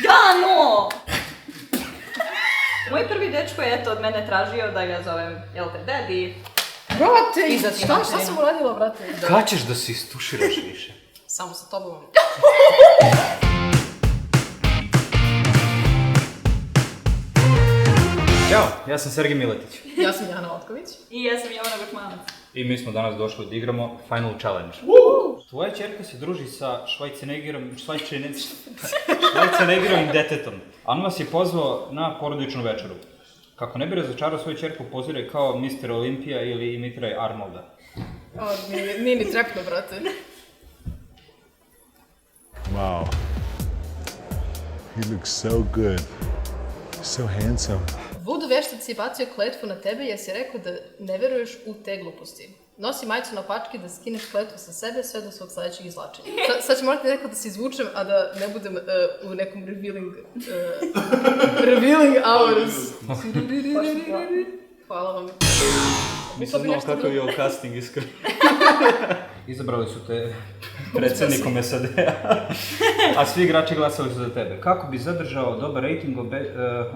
Jano! Moj prvi dečko je od mene tražio da ga zovem, jel te, daddy. Brate, šta sam uradila, brate? Kad ćeš da se istuširaš više? Samo sa tobom. Ćao, ja sam Sergej Miletić. Ja sam Jana Otković. I ja sam Jovana Gutmanac. I mi smo danas došli da igramo Final Challenge. Tvoja ćerka se druži sa Švajcenegirovim detetom. On vas je pozvao na porodičnu večeru. Kako ne bi razočarao svoju ćerku, poziraj kao Mr. Olympia ili imitiraj Arnolda. Nije ni trepno, brate. Wow. He looks so good. So handsome. Vudu veštac je bacio kletvu na tebe jer si rekao da ne veruješ u te gluposti. Nosi majicu na pački da skineš kletvu sa sebe sve do svog sledećeg izvlačenja. Sad ću morati nekako da se izvučem, a da ne budem u nekom revealing hours. Hvala vam. Nisam znao kakav je ovo casting iskreno. Izabrali su te predsjednikom SAD-a, a svi igrači glasali su za tebe. Kako bi zadržao dobar rating,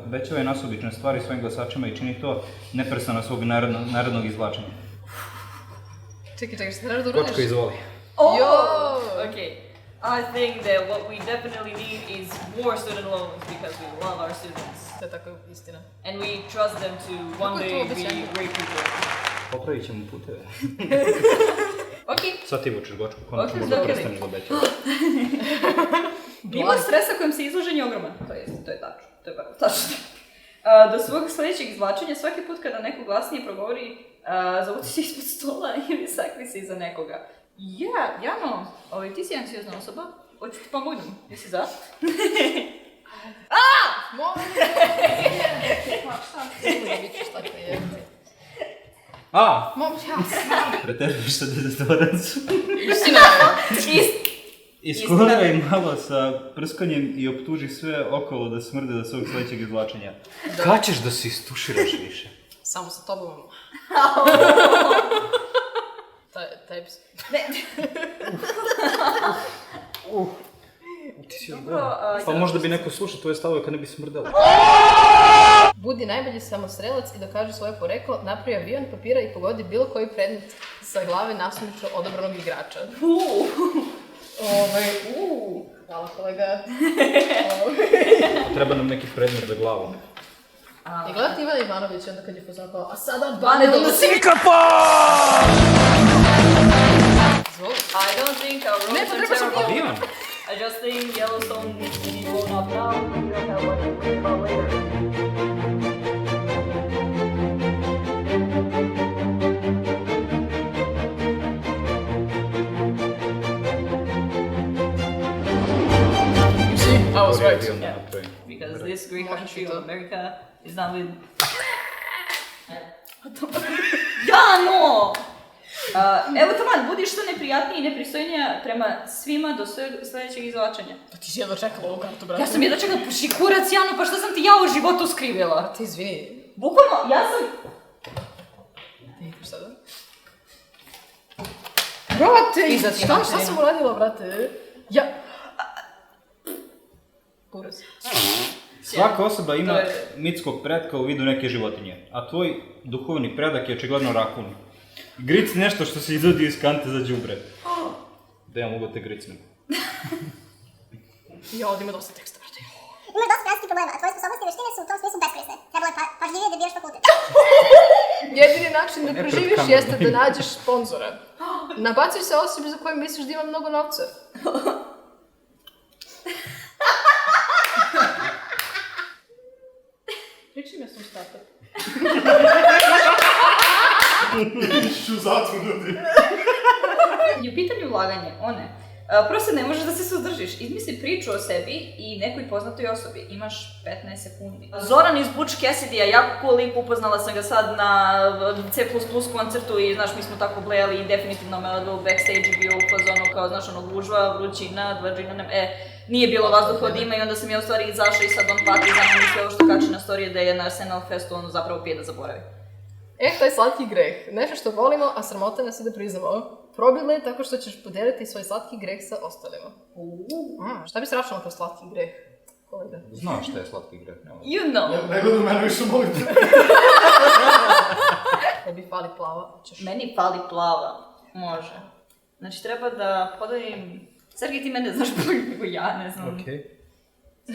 obećao je nasubične stvari svojim glasačima i čini to neprestano svog narodnog izvlačenja. Čekaj, šta treba da uradiš? Kočko, izvoli. Okay. I think that what we definitely need is more student loans because we love our students. To je tako istina. And we trust them to one day be great people. Popravit ćemo puteve. Okej. Sad ti vučeš Gočku, konačno Ok, možda ok. prestaneš da obećaš. Nivo stresa kojem se izložen je ogroman. To je tačno. To je baš tačno. Do svog sledećeg izvlačenja, svaki put kada neko glasnije progovori, zavuci se ispod stola ili sakri se iza nekoga. Jano, ti si anksiozna osoba, hoću ti pomognem, jesi za? Molim! Pa šta? Uvijek ćeš tako jebati. Ja sam. Preteruješ sa dezodorans. Istina je. Iskuliraj malo sa prskanjem i optuži sve okolo da smrde do svog sledećeg izvlačenja. Kad ćeš da se istuširaš više? Samo sa tobom. Taj bi se... Ti si pa možda bi neko slušao tvoje stavove kad ne bi smrdalo. Budi najbolji samostrelac i dokaži svoje poreklo, napravi avion papira i pogodi bilo koji predmet sa glave nasumično odabranog igrača. Hvala kolega. Treba nam neki predmet za glavu. I gledati Ivana Ivanović onda kad je poznao, a sada Bane donosi Mikrofon! I don't think our roads are terrible. Avion? I just think Yellowstone needs to be blown up now. We don't have what to worry about later. I was right. Yeah, because this great country of America is not with... Jano! Evo taman, budi što neprijatniji i nepristojnija prema svima do sledećeg izvlačenja. Pa ti si jedva čekala ovu kartu, brate. Ja sam jedva čekala, puši kurac, Jano, pa šta sam ti ja u životu skrivila? Ti izvini. Bukvalno, ja sam... Ti ideš sada? Brate, šta sam uradila, brate? Kuras. Svaka osoba ima mitskog pretka u vidu neke životinje, a tvoj duhovni predak je očigledno rakun. Grici nešto što se izvodi iz kante za đubre. Da ja mogu te gricnem. Ovdje ima dosta teksta, brate. Imaš dosta financijskih problema, a tvoje sposobnosti i veštine su u tom smislu beskorisne. Trebalo je pažljivije da biraš fakultet. Jedini način da Ne pred preživiš kamerom. jeste da nađeš sponzora. Nabacuj se osobi za koju misliš da ima mnogo novca. Pričam ja sam startup. Ću zatvor ljudi. I u pitanju ulaganje, prosto ne možeš da se suzdržiš. Izmisli priču o sebi i nekoj poznatoj osobi. Imaš 15 sekundi. Zoran iz Butch Cassidy-a, jako cool lik, upoznala sam ga sad na C++ koncertu i znaš, mi smo tako blejali i definitivno me odveo backstage i bio u fazonu kao, znaš, ono, gužva, vrućina, 2 džina, nije bilo vazduha od dima i onda sam ja u stvari izašla i sad on pati za mnom i sve ovo što kači na storije da je na Arsenal Festu, on zapravo pije da zaboravi. Taj slatki greh. Nešto što volimo, a sramota nas je da priznamo. Probili tako što ćeš podijeliti svoj slatki greh sa ostalima. Šta bi se računalo kao slatki greh? Kolega. Znaš šta je slatki greh, ne? You know. Ne gledam mene više, molim te. Tebi fali plava. Ćeš... Meni fali plava. Može. Znači treba da podarim... Sergej, ti mene znaš bolje nego ja, ne znam. Okej.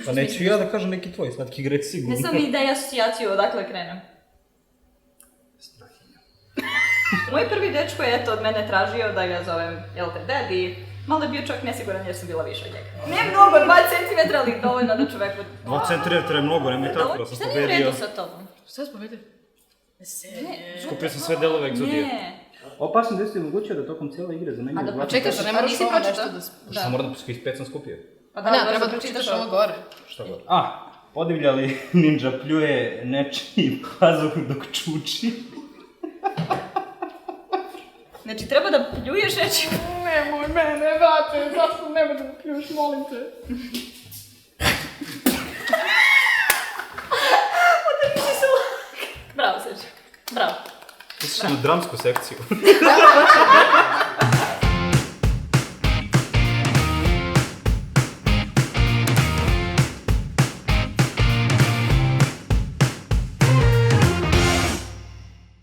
Pa neću ja da kažem neki tvoj slatki greh sigurno. Ne znam ni da je asocijaciju odakle krenem. Moj prvi dečko je eto od mene tražio da ga zovem, jel te, daddy. Malo je bio čovjek nesiguran jer sam bila više od njega. Ne mnogo, 2 cm, ali dovoljno da čovjek... 2 centimetra je mnogo, nemoj tako da sam Šta nije u pobedio. redu sa tobom? Šta si povedio? Skupio sam sve delove egzodije. Ne. Opasno da ste omogućio da tokom cijele igre zamenio A da dva Čekaj, Pročitaš, da ne pa moraš nisi ovo pročitao? nešto da... Što sam moram da svih 5 sam skupio. Pa Ne, treba da pročitaš ovo gore. Šta god. Podivljali ninja pljuje nečiji pazuh dok čuči. Znači treba da pljuješ reći... Nemoj mene, vrate, zašto nemoj da me pljuš, molim te. Bravo, Sergej. Bravo. Ti si na dramsku sekciju.